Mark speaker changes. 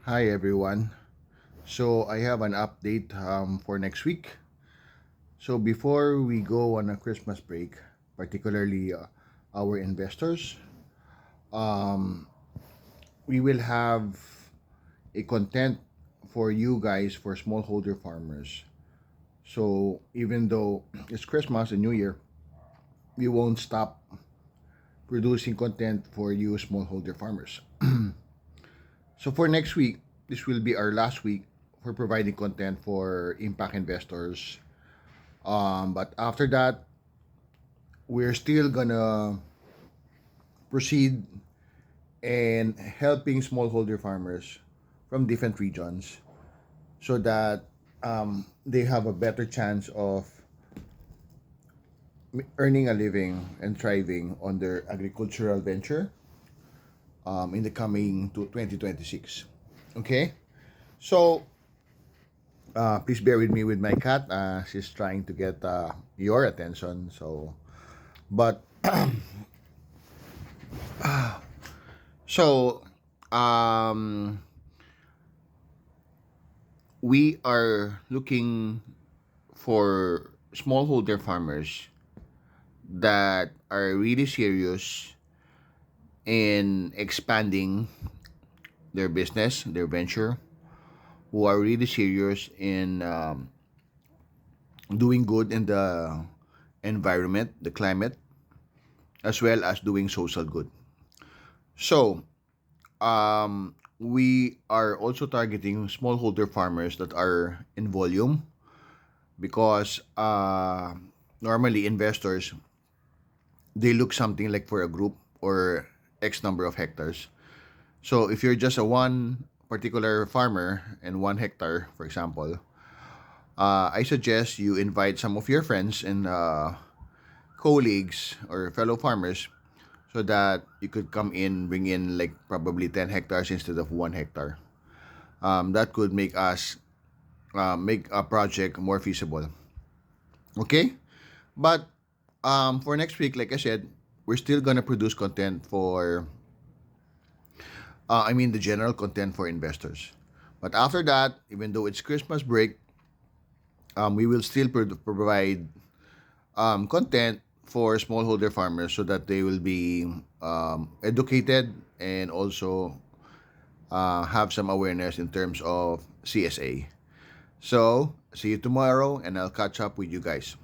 Speaker 1: Hi everyone. So I have an update for next week. So before we go on a Christmas break, particularly our investors, um, we will have a content for you guys for smallholder farmers. So even though it's Christmas and New Year, we won't stop producing content for you smallholder farmers. So for next week, this will be our last week for providing content for impact investors. But after that, we're still gonna proceed and helping smallholder farmers from different regions so that they have a better chance of earning a living and thriving on their agricultural venture in the coming to 2026. Okay, so please bear with me with my cat. She's trying to get your attention. But so um, we are looking for smallholder farmers that are really serious in expanding their business, their venture, who are really serious in doing good in the environment, the climate, as well as doing social good. So, we are also targeting smallholder farmers that are in volume because normally investors they look something like for a group or X number of hectares. So if you're just a one particular farmer and 1 hectare, for example, I suggest you invite some of your friends and colleagues or fellow farmers so that you could come in, bring in like probably 10 hectares instead of 1 hectare. That could make us make a project more feasible. Okay? But for next week, like I said, we're still gonna produce content for, the general content for investors. But after that, even though it's Christmas break, we will still provide content for smallholder farmers so that they will be educated and also have some awareness in terms of CSA. So, see you tomorrow and I'll catch up with you guys.